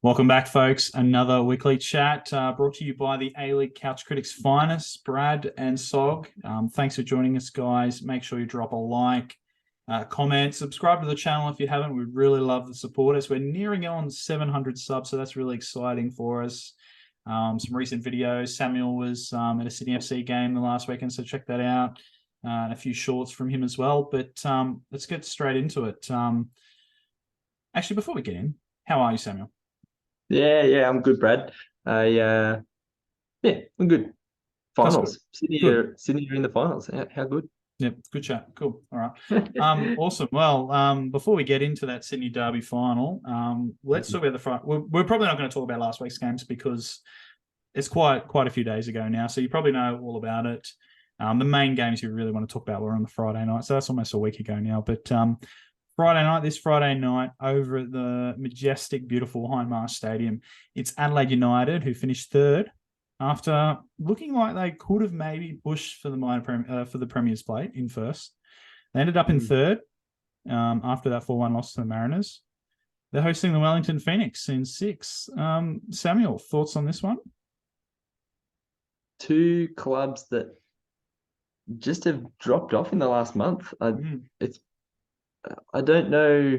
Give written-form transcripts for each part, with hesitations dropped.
Welcome back, folks. Another weekly chat brought to you by the A-League Couch Critics finest, Brad and Sogg. Thanks for joining us, guys. Make sure you drop a like, comment, subscribe to the channel if you haven't. We'd really love the support as we're nearing on 700 subs, so that's really exciting for us. Some recent videos. Samuel was at a Sydney FC game the last weekend, so check that out. And a few shorts from him as well. But let's get straight into it. Actually, before we get in, how are you, Samuel? Yeah, I'm good, Brad. Yeah, I'm good. That's good. Finals. Sydney Good. Sydney are in the finals. How good? Yep, good chat. Cool. All right. Awesome. Well, before we get into that Sydney Derby final, let's talk about the front. We're probably not going to talk about last week's games because it's quite a few days ago now, so you probably know all about it. The main games you really want to talk about were on the Friday night, so that's almost a week ago now. But this Friday night over at the majestic, beautiful Hindmarsh Stadium, it's Adelaide United who finished third after looking like they could have maybe pushed for the Premier's plate in first. They ended up in third after that 4-1 loss to the Mariners. They're hosting the Wellington Phoenix in 6. Samuel, thoughts on this one? Two clubs that just have dropped off in the last month. I don't know.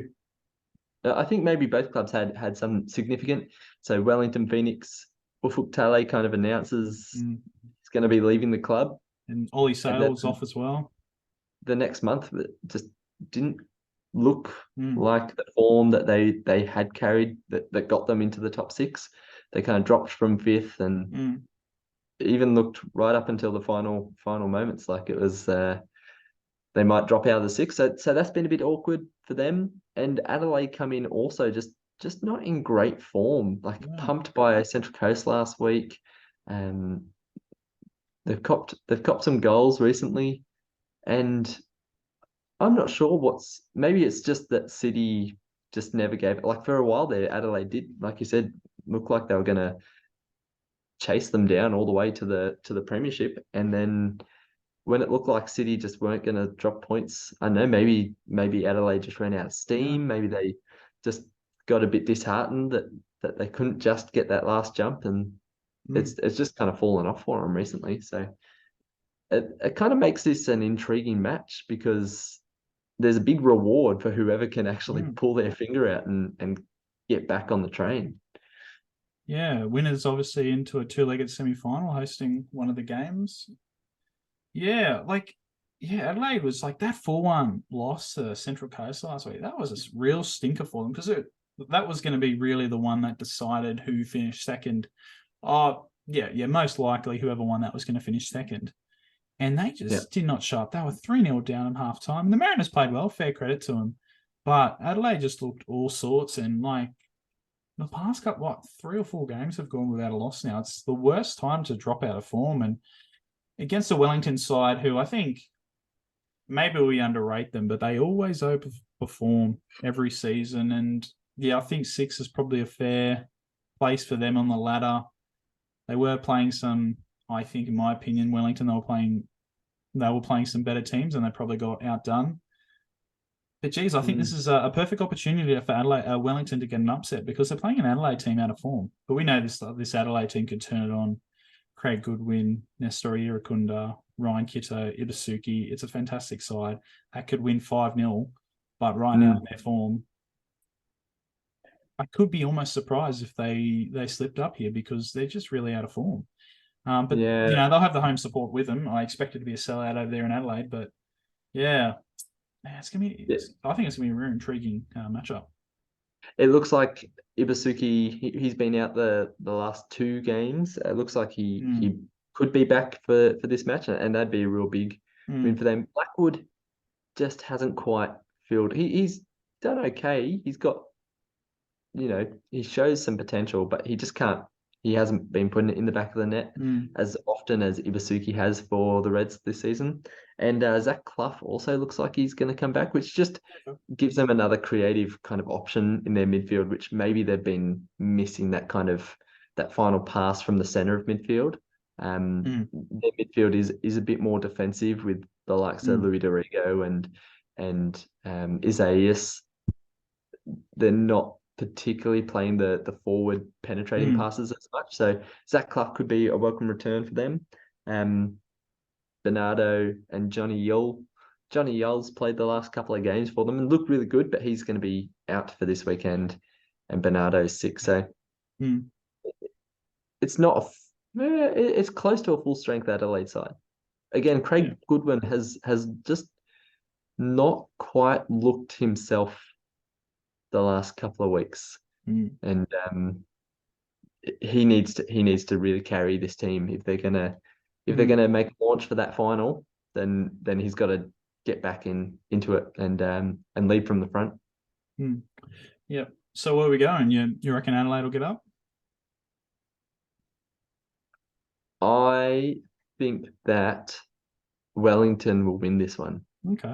I think maybe both clubs had some significant. So Wellington Phoenix, Ufuk Talay kind of announces he's going to be leaving the club, and Ollie Sale's off as well. The next month, it just didn't look like the form that they had carried that got them into the top 6. They kind of dropped from 5th and even looked right up until the final moments like it was they might drop out of the 6. So that's been a bit awkward for them. And Adelaide come in also just not in great form, pumped by Central Coast last week. They've copped some goals recently, and I'm not sure maybe it's just that City just never gave it. Like for a while there, Adelaide did, like you said, look like they were going to chase them down all the way to the Premiership, and then when it looked like City just weren't going to drop points, I don't know, maybe Adelaide just ran out of steam. Maybe they just got a bit disheartened that they couldn't just get that last jump, and it's just kind of fallen off for them recently. So it kind of makes this an intriguing match because there's a big reward for whoever can actually pull their finger out and get back on the train. Yeah, winners obviously into a 2-legged semi-final hosting one of the games. Yeah, Adelaide was like that 4-1 loss to Central Coast last week. That was a real stinker for them because that was going to be really the one that decided who finished second. Oh, yeah, most likely whoever won that was going to finish second. And they just did not show up. They were 3-0 down at halftime. The Mariners played well, fair credit to them. But Adelaide just looked all sorts. And the past couple, 3 or 4 games have gone without a loss now. It's the worst time to drop out of form. And against the Wellington side, who I think maybe we underrate them, but they always overperform every season. And yeah, I think 6 is probably a fair place for them on the ladder. They were playing some, I think, in my opinion, Wellington, they were playing some better teams and they probably got outdone. But geez, I think this is a perfect opportunity for Wellington to get an upset because they're playing an Adelaide team out of form. But we know this Adelaide team could turn it on. Craig Goodwin, Nestor Irakunda, Ryan Kitto, Ibasuki. It's a fantastic side. That could win 5-0, but right now in their form, I could be almost surprised if they slipped up here because they're just really out of form. But they'll have the home support with them. I expect it to be a sellout over there in Adelaide, but yeah, it's gonna be. I think it's gonna be a very intriguing matchup. It looks like Ibasuki, he's been out the last 2 games. It looks like he could be back for this match, and that'd be a real big win for them. Blackwood just hasn't quite filled. He's done okay. He's got, he shows some potential, but he just can't. He hasn't been putting it in the back of the net as often as Ibasuki has for the Reds this season. And Zach Clough also looks like he's going to come back, which just gives them another creative kind of option in their midfield, which maybe they've been missing that final pass from the center of midfield. Their midfield is a bit more defensive with the likes of Louis Dorigo and Isaias. They're not particularly playing the forward penetrating passes as much. So Zach Clough could be a welcome return for them. Bernardo and Johnny Yull. Johnny Yull's played the last couple of games for them and looked really good, but he's going to be out for this weekend, and Bernardo's sick. So it's not it's close to a full strength Adelaide side. Again, Craig Goodwin has just not quite looked himself the last couple of weeks, and he needs to really carry this team if they're gonna make a launch for that final. Then he's got to get back into it and lead from the front. Yep. So where are we going? You reckon Adelaide will get up? I think that Wellington will win this one. Okay.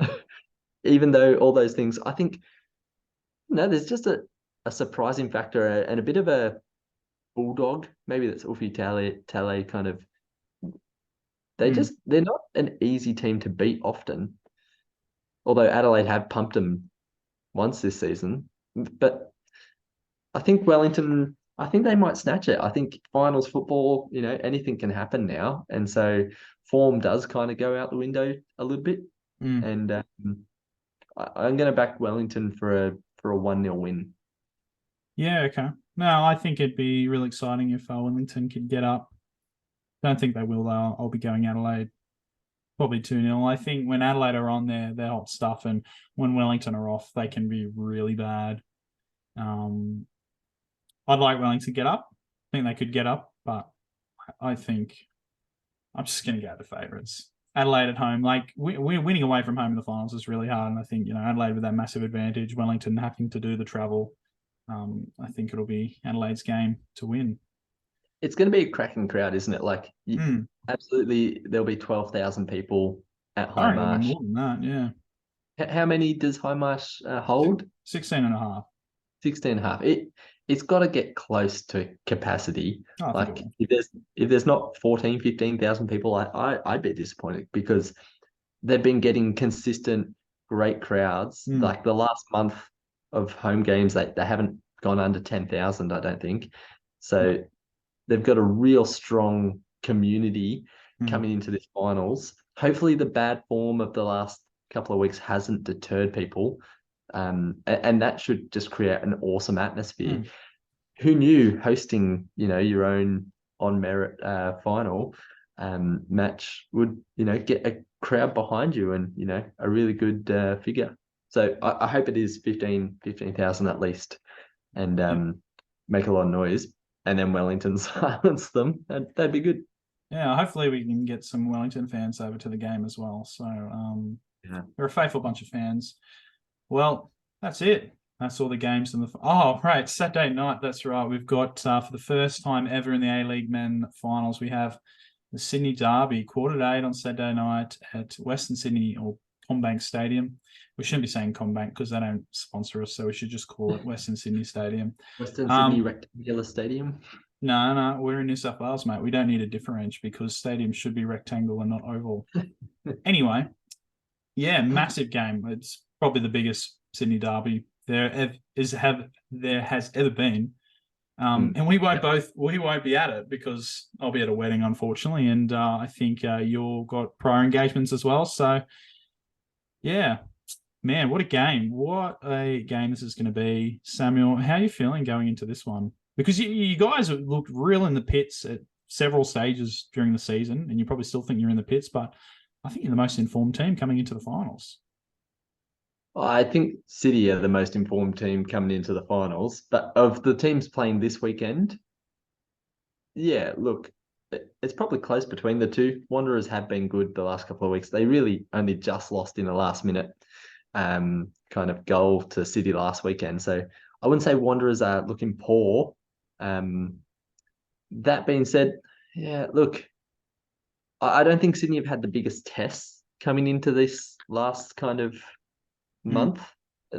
Even though all those things, I think, there's just a surprising factor and a bit of a bulldog. Maybe that's Ufi Tale kind of. They're not an easy team to beat often. Although Adelaide have pumped them once this season. But I think Wellington, I think they might snatch it. I think finals football, anything can happen now. And so form does kind of go out the window a little bit. And I'm going to back Wellington for a 1-0 win. Yeah, okay. No, I think it'd be really exciting if Wellington could get up. Don't think they will, though. I'll be going Adelaide. Probably 2-0. I think when Adelaide are on there, they're hot stuff. And when Wellington are off, they can be really bad. I'd like Wellington to get up. I think they could get up, but I think I'm just going to go the favourites. Adelaide at home, like we're winning away from home in the finals is really hard. And I think, Adelaide with that massive advantage, Wellington having to do the travel. I think it'll be Adelaide's game to win. It's going to be a cracking crowd, isn't it? Like, absolutely, there'll be 12,000 people at High Marsh. More than that, yeah. How many does High Marsh hold? 16 and a half. 16 and a half. It's got to get close to capacity. Like if there's not 14, 15,000 people, I'd be disappointed because they've been getting consistent great crowds. Like the last month of home games, they haven't gone under 10,000, I don't think. So they've got a real strong community coming into this finals. Hopefully the bad form of the last couple of weeks hasn't deterred people. And that should just create an awesome atmosphere. Who knew hosting, your own on merit final match would, get a crowd behind you and, a really good figure. So I hope it is 15,000 at least and make a lot of noise. And then Wellington silence them. That'd be good. Yeah, hopefully we can get some Wellington fans over to the game as well. So we're a faithful bunch of fans. Well, that's it. That's all the games in the. Oh, right, Saturday night. That's right. We've got for the first time ever in the A-League Men finals, we have the Sydney Derby, 7:45 on Saturday night at Western Sydney or CommBank Stadium. We shouldn't be saying CommBank because they don't sponsor us, so we should just call it Western Sydney Stadium. Western Sydney Rectangular Stadium. No, we're in New South Wales, mate. We don't need a difference because stadiums should be rectangle and not oval. Anyway, yeah, massive game. It's probably the biggest Sydney Derby there has ever been. And we won't be at it because I'll be at a wedding, unfortunately. And I think you've got prior engagements as well. So yeah, man, what a game. What a game this is going to be. Samuel, how are you feeling going into this one? Because you guys looked real in the pits at several stages during the season, and you probably still think you're in the pits, but I think you're the most informed team coming into the finals. I think City are the most informed team coming into the finals, but of the teams playing this weekend, yeah, look, it's probably close between the two. Wanderers have been good the last couple of weeks. They really only just lost in the last minute kind of goal to City last weekend. So I wouldn't say Wanderers are looking poor. That being said, yeah, look, I don't think Sydney have had the biggest tests coming into this last kind of month.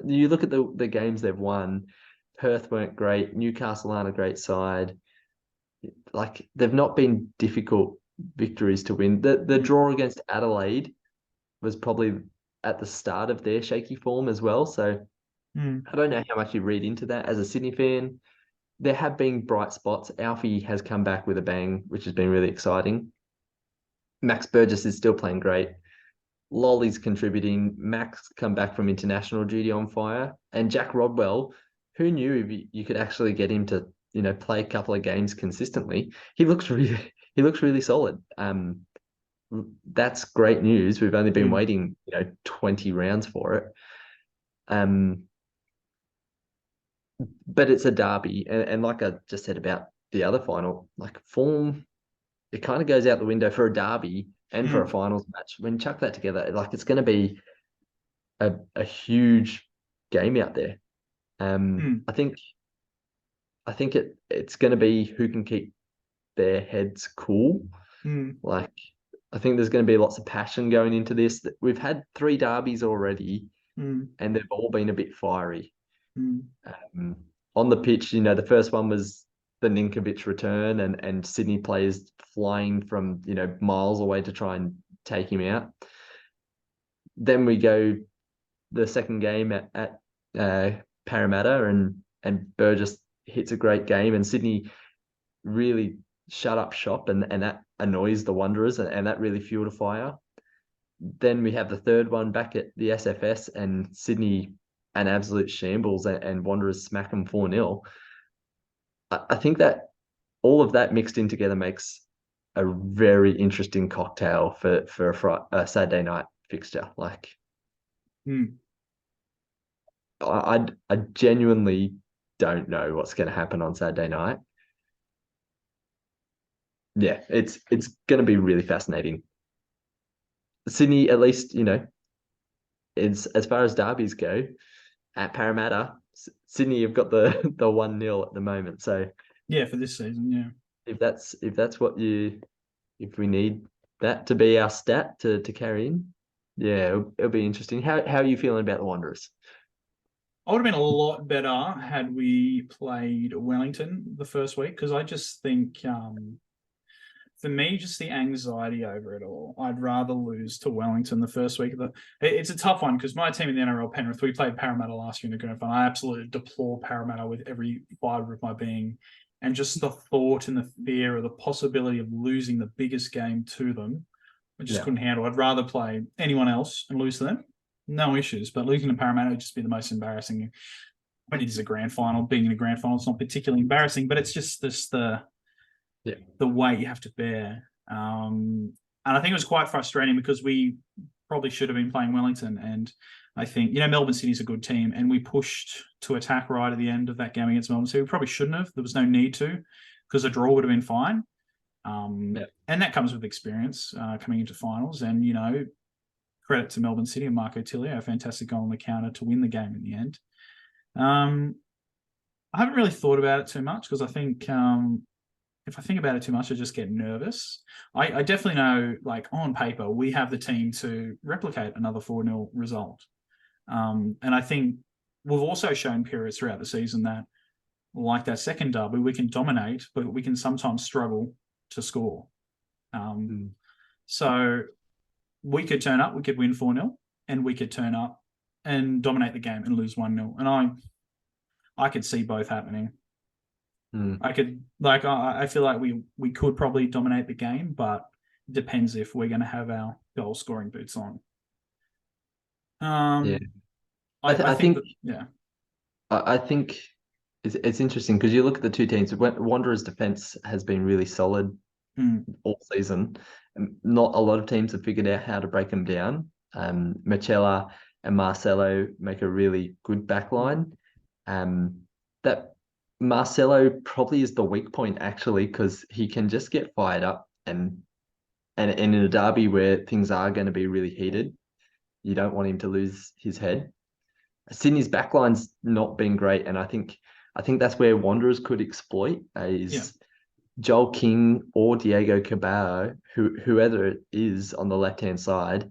You look at the games they've won. Perth weren't great. Newcastle aren't a great side. Like, they've not been difficult victories to win. The draw against Adelaide was probably at the start of their shaky form as well. So Mm, I don't know how much you read into that as a Sydney fan. There have been bright spots. Alfie has come back with a bang, which has been really exciting. Max Burgess is still playing great. Lolly's contributing. Max come back from international duty on fire. And Jack Rodwell, who knew if you could actually get him to, play a couple of games consistently? He looks really solid. That's great news. We've only been mm, waiting, 20 rounds for it. Um, but it's a derby, and like I just said about the other final, like form, it kind of goes out the window for a derby and for a mm, finals match. When you chuck that together, like it's going to be a huge game out there. mm, I think it's going to be who can keep their heads cool. mm, Like I think there's going to be lots of passion going into this. We've had 3 derbies already, mm, and they've all been a bit fiery. mm, Um, on the pitch, the first one was the Ninkovic return, and Sydney players flying from miles away to try and take him out. Then we go the second game at Parramatta, and Burgess hits a great game, and Sydney really shut up shop, and that annoys the Wanderers, and that really fueled a fire. Then we have the third one back at the SFS, and Sydney an absolute shambles, and Wanderers smack them 4-0. I think that all of that mixed in together makes a very interesting cocktail for a Saturday night fixture. Like mm. I genuinely don't know what's going to happen on Saturday night. Yeah, it's going to be really fascinating. Sydney, at least, is as far as derbies go at Parramatta. Sydney have got the the 1-0 at the moment. So Yeah, for this season, yeah. if that's what if we need that to be our stat to carry in, yeah, it'll be interesting. How are you feeling about the Wanderers? I would have been a lot better had we played Wellington the first week because I just think, for me, just the anxiety over it all. I'd rather lose to Wellington the first week of the. It's a tough one because my team in the NRL, Penrith, we played Parramatta last year in the grand final. I absolutely deplore Parramatta with every fibre of my being, and just the thought and the fear of the possibility of losing the biggest game to them, I just Yeah, couldn't handle. I'd rather play anyone else and lose to them. No issues, but losing to Parramatta would just be the most embarrassing. When it is a grand final, being in a grand final, it's not particularly embarrassing, but it's just this yeah, the weight you have to bear. And I think it was quite frustrating because we probably should have been playing Wellington. And I think, Melbourne City's a good team, and we pushed to attack right at the end of that game against Melbourne City. We probably shouldn't have. There was no need to, because a draw would have been fine. yeah, And that comes with experience coming into finals. And, credit to Melbourne City and Marco Tilio, a fantastic goal on the counter to win the game in the end. I haven't really thought about it too much because I think if I think about it too much, I just get nervous. I definitely know, like on paper, we have the team to replicate another 4-0 result. And I think we've also shown periods throughout the season that, like that second derby, we can dominate, but we can sometimes struggle to score. Um, mm, so we could turn up, we could win 4-0, and we could turn up and dominate the game and lose 1-0. And I could see both happening. mm, I could I feel like we could probably dominate the game, but it depends if we're going to have our goal scoring boots on. yeah. I I think think that yeah. I think it's interesting because you look at the two teams. Wanderers' defense has been really solid Mm, all season. Not a lot of teams have figured out how to break them down. Michela and Marcelo make a really good backline. Um, that Marcelo probably is the weak point actually because he can just get fired up, and in a derby where things are going to be really heated, you don't want him to lose his head. Sydney's backline's not been great, and I think that's where Wanderers could exploit yeah. is Joel King or Diego Caballero, whoever it is on the left hand side.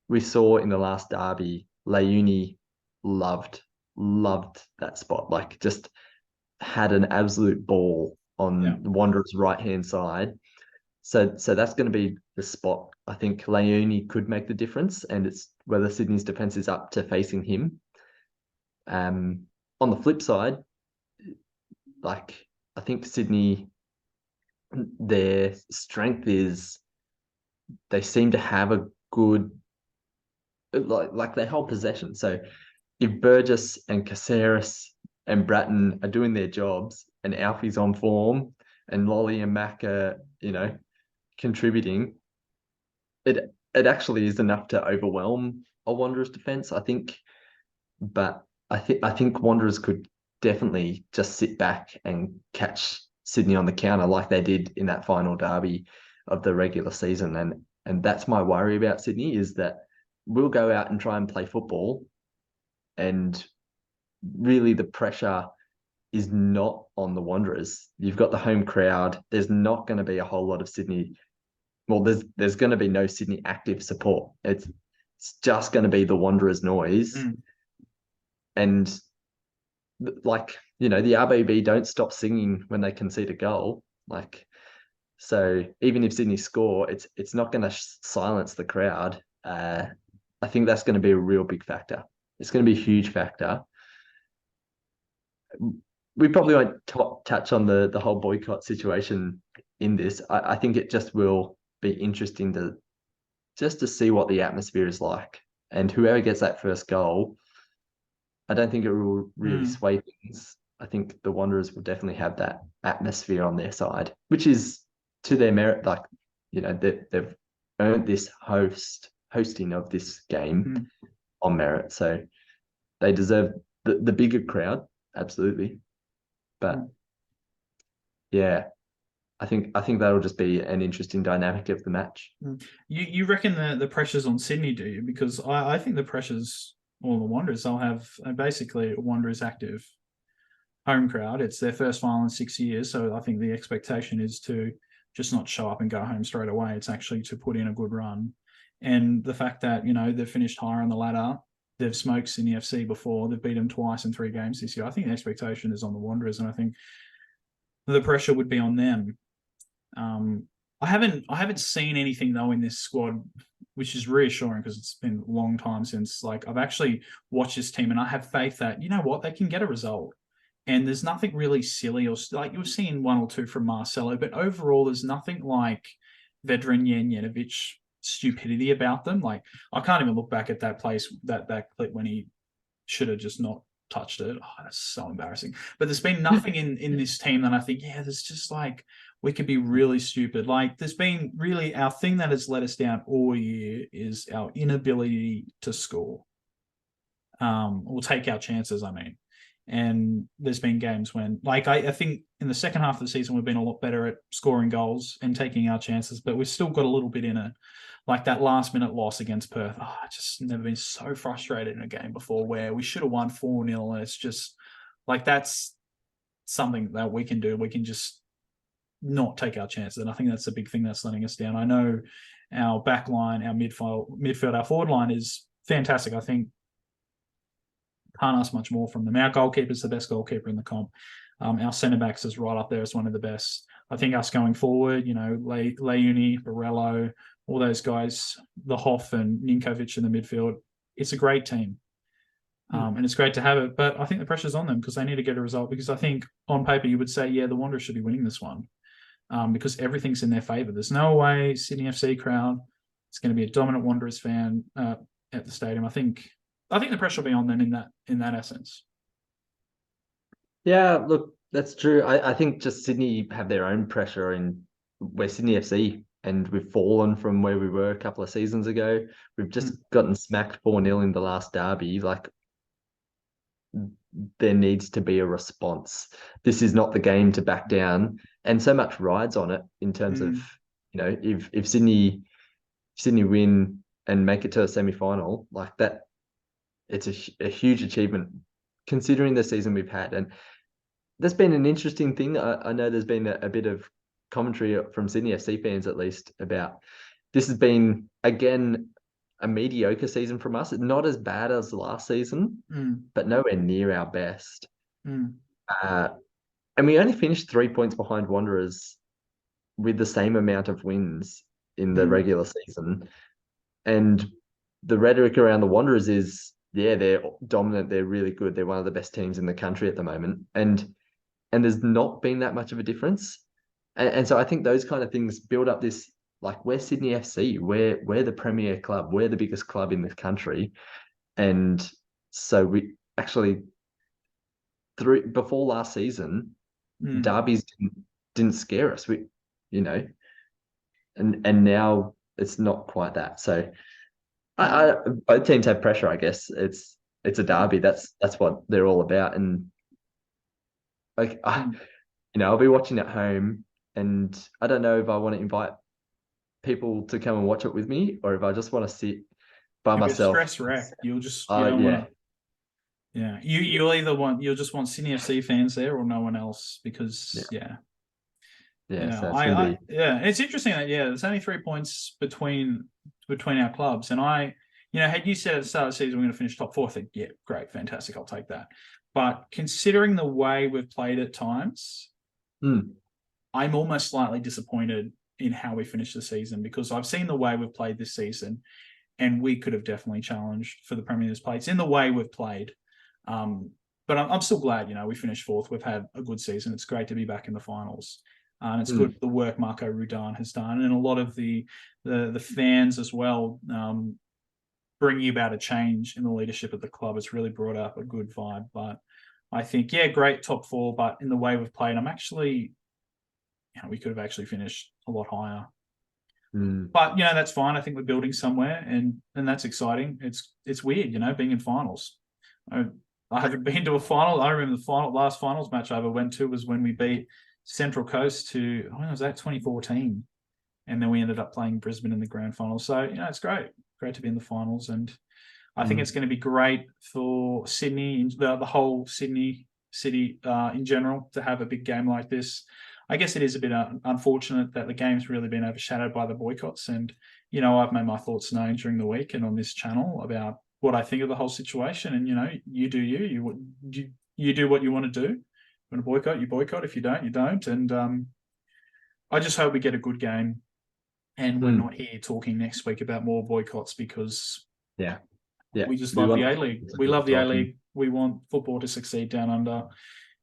We saw in the last derby, Leuni loved loved that spot. Like just had an absolute ball Yeah. on the Wanderers' right hand side. So that's going to be the spot. I think Leone could make the difference, and it's whether Sydney's defense is up to facing him. On the flip side, like I think Sydney, their strength is they seem to have a good like they hold possession. So if Burgess and Caceres and Bratton are doing their jobs and Alfie's on form and Lolly and Mac are, contributing, it actually is enough to overwhelm a Wanderers defense, I think. But I think Wanderers could definitely just sit back and catch Sydney on the counter like they did in that final derby of the regular season. And that's my worry about Sydney, is that we'll go out and try and play football, and really the pressure is not on the Wanderers. You've got the home crowd. There's not going to be a whole lot of Sydney. Well, there's going to be no Sydney active support. It's just going to be the Wanderers noise. And like, the RBB don't stop singing when they concede a goal. Like, so even if Sydney score, it's not going to silence the crowd. I think that's going to be a real big factor. It's going to be a huge factor. We probably won't touch on the whole boycott situation in this. I think it just will be interesting to see what the atmosphere is like. And whoever gets that first goal, I don't think it will really sway things. I think the Wanderers will definitely have that atmosphere on their side, which is to their merit. Like, they've earned this hosting of this game on merit. So they deserve the bigger crowd, absolutely. But yeah, I think that'll just be an interesting dynamic of the match. You reckon the pressure's on Sydney, do you? Because I think the pressure's all the Wanderers. They'll have basically a Wanderers active home crowd. It's their first final in 6 years, so I think the expectation is to just not show up and go home straight away. It's actually to put in a good run. And the fact that, they've finished higher on the ladder, they've smoked Sydney FC before, they've beat them twice in 3 games this year. I think the expectation is on the Wanderers, and I think the pressure would be on them. I haven't seen anything though in this squad, which is reassuring, because it's been a long time since I've actually watched this team, and I have faith that they can get a result. And there's nothing really silly or you've seen 1 or 2 from Marcelo, but overall there's nothing like veteran Janjenovic stupidity about them. Like, I can't even look back at that place, that clip when he should have just not touched it. Oh, that's so embarrassing. But there's been nothing in this team that I think, there's just we could be really stupid. Like, there's been really, our thing that has let us down all year is our inability to score. Or take our chances, I mean. And there's been games when, I think in the second half of the season, we've been a lot better at scoring goals and taking our chances, but we've still got a little bit in it. Like that last minute loss against Perth. I just never been so frustrated in a game before, where we should have won 4-0. And it's just that's something that we can do. We can just not take our chances. And I think that's the big thing that's letting us down. I know our back line, our midfield, our forward line is fantastic. I think can't ask much more from them. Our goalkeeper's the best goalkeeper in the comp. Our centre backs is right up there as one of the best. I think us going forward, Leuni, Borello, all those guys, the Hoff and Ninkovic in the midfield, it's a great team. And it's great to have it. But I think the pressure's on them because they need to get a result. Because I think on paper you would say, the Wanderers should be winning this one, because everything's in their favour. There's no way Sydney FC crowd is going to be a dominant Wanderers fan at the stadium. I think the pressure will be on them in that essence. Yeah, look, that's true. I think just Sydney have their own pressure, and we're Sydney FC, and we've fallen from where we were a couple of seasons ago. We've just gotten smacked 4-0 in the last derby. Like, there needs to be a response. This is not the game to back down, and so much rides on it in terms of, if Sydney win and make it to a semi-final, like that, it's a huge achievement considering the season we've had. And there's been an interesting thing. I know there's been a bit of commentary from Sydney FC fans, at least, about this has been, again, a mediocre season from us. Not as bad as last season, but nowhere near our best. And we only finished 3 points behind Wanderers with the same amount of wins in the regular season. And the rhetoric around the Wanderers is yeah, they're dominant. They're really good. They're one of the best teams in the country at the moment, and there's not been that much of a difference. And so I think those kind of things build up this, like, we're Sydney FC, we're the premier club, we're the biggest club in the country, and so we actually through before last season, derbies didn't scare us. We, you know, and now it's not quite that. So I both teams have pressure. I guess it's a derby. That's what they're all about. And like I'll be watching at home, and I don't know if I want to invite people to come and watch it with me, or if I just want to sit by You'll be a myself. stress wreck. You don't want to. Yeah, you'll just want Sydney FC fans there or no one else because So it's gonna be it's interesting that there's only 3 points between our clubs, and had you said at the start of the season we're going to finish top 4, I think great, fantastic, I'll take that. But considering the way we've played at times, I'm almost slightly disappointed in how we finished the season, because I've seen the way we've played this season, and we could have definitely challenged for the Premier's place in the way we've played. But I'm still glad, we finished 4th. We've had a good season. It's great to be back in the finals. And it's good the work Marco Rudan has done, and a lot of the fans as well, bringing about a change in the leadership of the club. It's really brought up a good vibe. But I think, great top 4, but in the way we've played, I'm actually, we could have actually finished a lot higher. But that's fine. I think we're building somewhere, and that's exciting. It's weird, being in finals. I haven't been to a final. I remember the last finals match I ever went to was when we beat Central Coast when was that? 2014, and then we ended up playing Brisbane in the grand final. So it's great to be in the finals, and I think it's going to be great for Sydney, the whole Sydney city in general, to have a big game like this. I guess it is a bit unfortunate that the game's really been overshadowed by the boycotts, and I've made my thoughts known during the week and on this channel about what I think of the whole situation. And you do you do what you want to do. You want to boycott, you boycott. If you don't, you don't. And I just hope we get a good game, and we're not here talking next week about more boycotts, because we just love the A-League. We love the A-League. We want football to succeed down under,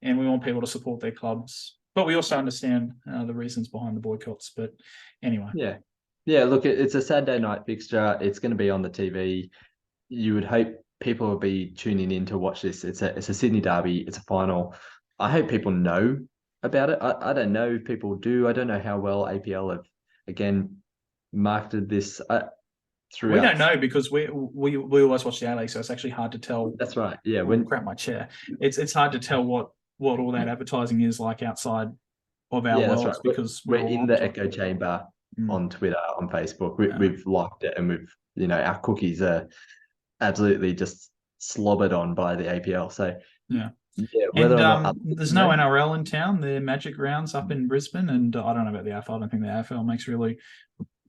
and we want people to support their clubs. But we also understand the reasons behind the boycotts. But anyway. Yeah. Look, it's a Saturday night fixture. It's going to be on the TV. You would hope people will be tuning in to watch this. It's a Sydney derby. It's a final. I hope people know about it. I don't know if people do. I don't know how well APL have, again, marketed this throughout. We don't know, because we always watch the A-League, so it's actually hard to tell. That's right. Yeah. Crap my chair. It's hard to tell what all that advertising is like outside of our worlds, right, because we're in the echo chamber on Twitter, on Facebook. We've liked it, and we've our cookies are absolutely just slobbered on by the APL. So and there's no NRL in town. The Magic rounds up in Brisbane, and I don't know about the AFL. I don't think the AFL makes really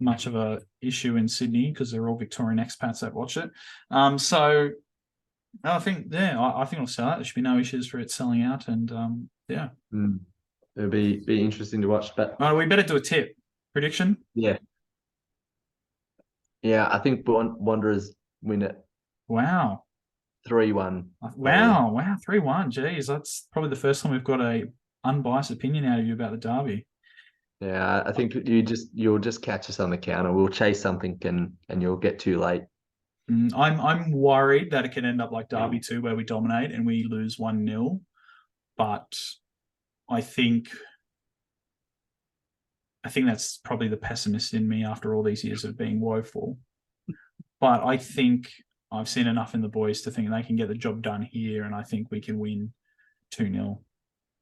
much of a issue in Sydney, because they're all Victorian expats that watch it. So I think it'll sell out. There should be no issues for it selling out, and it'll be interesting to watch. But we better do a tip prediction. Yeah, I think Wanderers win it. Wow. 3-1. Wow, 3-1. Geez, that's probably the first time we've got a unbiased opinion out of you about the derby. Yeah, I think you'll just catch us on the counter. We'll chase something, and you'll get too late. I'm worried that it can end up like Derby 2, where we dominate and we lose 1-0. But I think that's probably the pessimist in me after all these years of being woeful. But I think I've seen enough in the boys to think they can get the job done here, and I think we can win 2-0.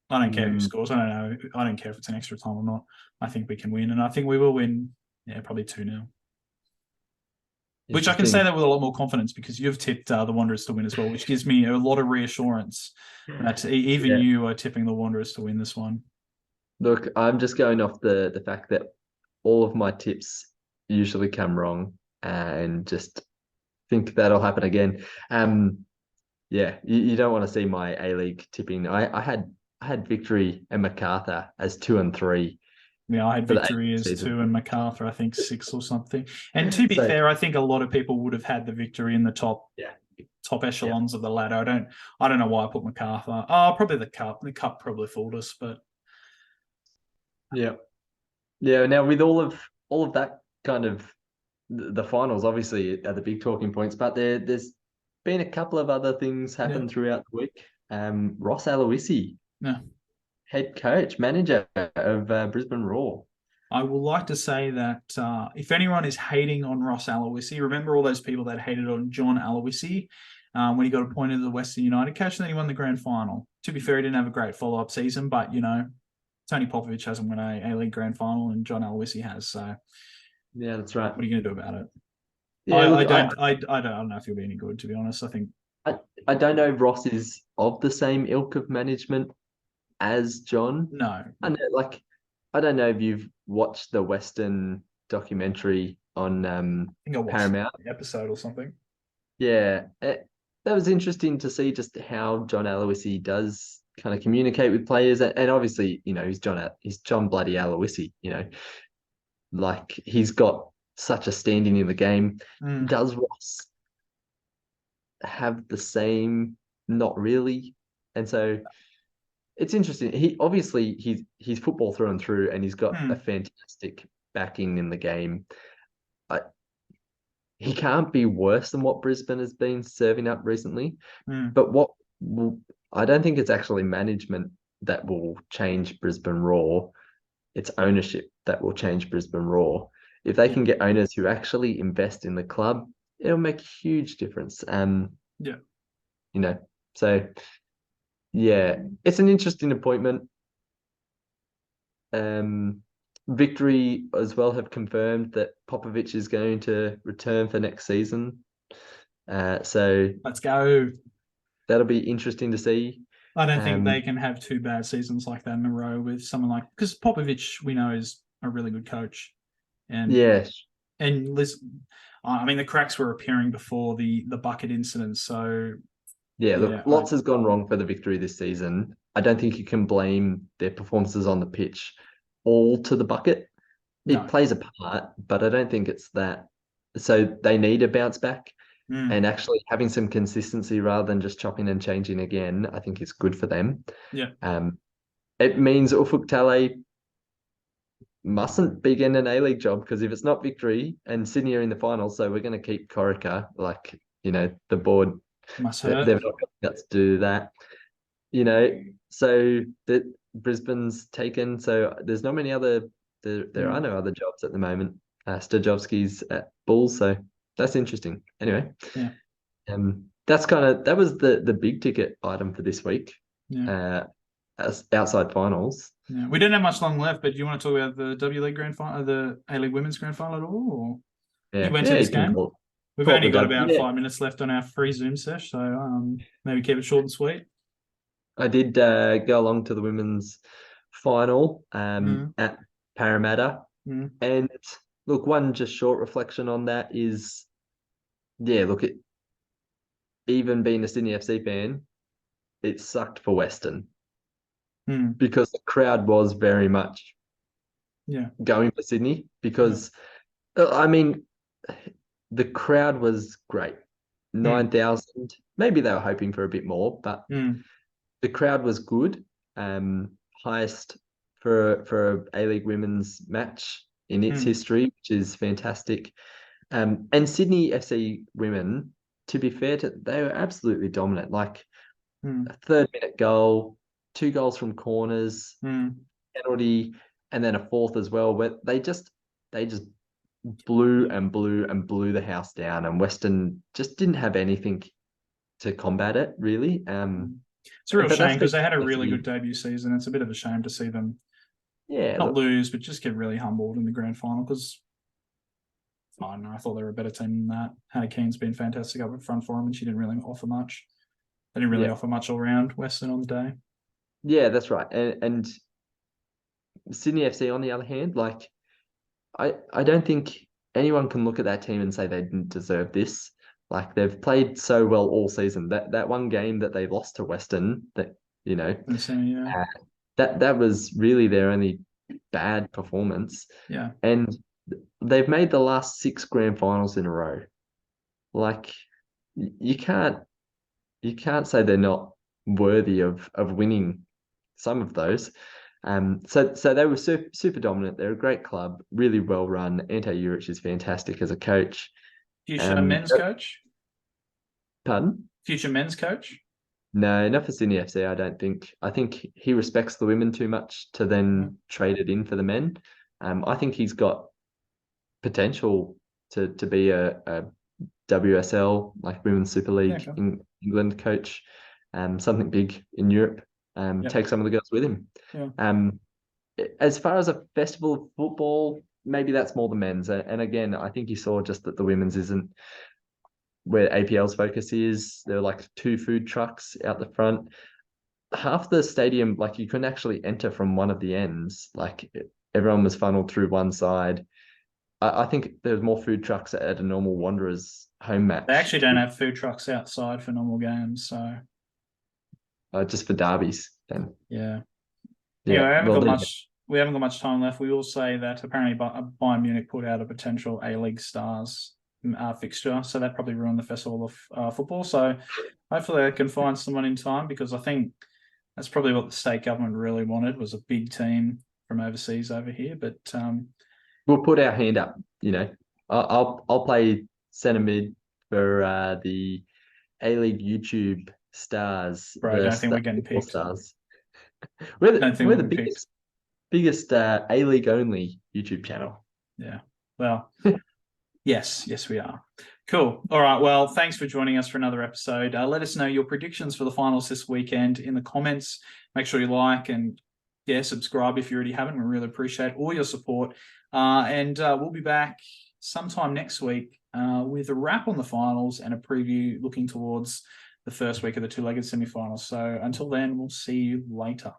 I don't care who scores. I don't know. I don't care if it's an extra time or not. I think we can win, and I think we will win. Probably 2-0. Which I can say that with a lot more confidence, because you've tipped the Wanderers to win as well, which gives me a lot of reassurance that even you are tipping the Wanderers to win this one. Look, I'm just going off the fact that all of my tips usually come wrong, and just think that'll happen again. You don't want to see my A-League tipping. I had Victory and MacArthur as 2 and 3. Yeah, I had Victory as 2 and MacArthur, I think 6 or something. And to be fair, I think a lot of people would have had the Victory in the top top echelons of the ladder. I don't know why I put MacArthur. Oh, probably the cup. The cup probably fooled us, but yeah. Now with all of that kind of the finals, obviously are the big talking points, but there's been a couple of other things happen throughout the week. Ross Aloisi, head coach, manager of Brisbane Roar. I would like to say that if anyone is hating on Ross Aloisi, remember all those people that hated on John Aloisi when he got appointed to the Western United coach, and then he won the grand final. To be fair, he didn't have a great follow-up season, but, Tony Popovich hasn't won a A-League grand final, and John Aloisi has. So, yeah, that's right. What are you going to do about it? Yeah, I don't know if he'll be any good, to be honest. I think I don't know if Ross is of the same ilk of management as John. No. I don't know if you've watched the Western documentary on Paramount episode or something. Yeah, that was interesting to see just how John Aloisi does kind of communicate with players, and obviously, he's John bloody Aloisi. He's got such a standing in the game. Does Ross have the same? Not really, and so it's interesting. He's football through and through, and he's got a fantastic backing in the game. He can't be worse than what Brisbane has been serving up recently. But I don't think it's actually management that will change Brisbane Roar. It's ownership that will change Brisbane Roar. If they can get owners who actually invest in the club, it'll make a huge difference. So it's an interesting appointment. Victory as well have confirmed that Popovich is going to return for next season. So let's go. That'll be interesting to see. I don't think they can have two bad seasons like that in a row with someone like, because Popovich, we know, is a really good coach. And listen, I mean, the cracks were appearing before the bucket incident. So lots has gone wrong for the Victory this season. I don't think you can blame their performances on the pitch all to the bucket. It plays a part, but I don't think it's that. So they need a bounce back, and actually having some consistency rather than just chopping and changing again, I think is good for them. It means Ufuk Talay mustn't be getting an A-League job, because if it's not Victory and Sydney are in the finals, so we're going to keep Corica, the board must hurt. They've not got the guts to do that. So that Brisbane's taken. So there's not many other. There are no other jobs at the moment. Stojovski's at Bulls, so that's interesting. Anyway, that was the big ticket item for this week. Outside finals. We don't have much long left, but do you want to talk about the W League Grand Final, the A-League Women's Grand Final at all? Or you went to this game? We've only got about 5 minutes left on our free Zoom sesh, so maybe keep it short and sweet. I did go along to the women's final at Parramatta. And look, one just short reflection on that is, even being a Sydney FC fan, it sucked for Western. Because the crowd was very much going for Sydney, because, I mean, the crowd was great. 9,000. Maybe they were hoping for a bit more, but the crowd was good. Highest for a A-League women's match in its history, which is fantastic. And Sydney FC women, to be fair to, they were absolutely dominant. A 3rd-minute goal, 2 goals from corners, penalty, and then a 4th as well. Where they just blew the house down, and Western just didn't have anything to combat it, really. It's a real shame, because they had a really good debut season. It's a bit of a shame to see them not lose, but just get really humbled in the grand final, because I don't know, I thought they were a better team than that. Hannah Keane's been fantastic up in front for them, and she didn't really offer much. They didn't really offer much all round, Western, on the day. Yeah, that's right. And Sydney FC, on the other hand, I don't think anyone can look at that team and say they didn't deserve this. They've played so well all season. That one game that they lost to Western, that that was really their only bad performance. And they've made the last 6 grand finals in a row. you can't say they're not worthy of winning some of those. So they were super dominant. They're a great club, really well run. Ante Juric is fantastic as a coach. Future men's coach? Pardon? Future men's coach? No, not for Sydney FC, I don't think. I think he respects the women too much to then trade it in for the men. I think he's got potential to be a WSL, like Women's Super League in England coach, something big in Europe. Take some of the girls with him. As far as a festival of football, maybe that's more the men's. And again, I think you saw just that the women's isn't where APL's focus is. There are like 2 food trucks out the front. Half the stadium, like you couldn't actually enter from one of the ends. Like everyone was funneled through one side. I think there's more food trucks at a normal Wanderers home match. They actually don't have food trucks outside for normal games, so just for derbies. Then yeah. Anyway, we haven't got much time left. We will say that apparently Bayern Munich put out a potential A-League Stars fixture, so that probably ruined the festival of football. So hopefully I can find someone in time, because I think that's probably what the state government really wanted, was a big team from overseas over here. But we'll put our hand up. I'll play centre mid for the A-League YouTube Stars. Bro, I don't think we're getting picked. Stars. We're the biggest A-League only YouTube channel. Yeah. Well, yes, we are. Cool. All right. Well, thanks for joining us for another episode. Let us know your predictions for the finals this weekend in the comments. Make sure you like and subscribe if you already haven't. We really appreciate all your support. And we'll be back sometime next week with a wrap on the finals and a preview looking towards the first week of the 2-legged semi-finals. So until then, we'll see you later.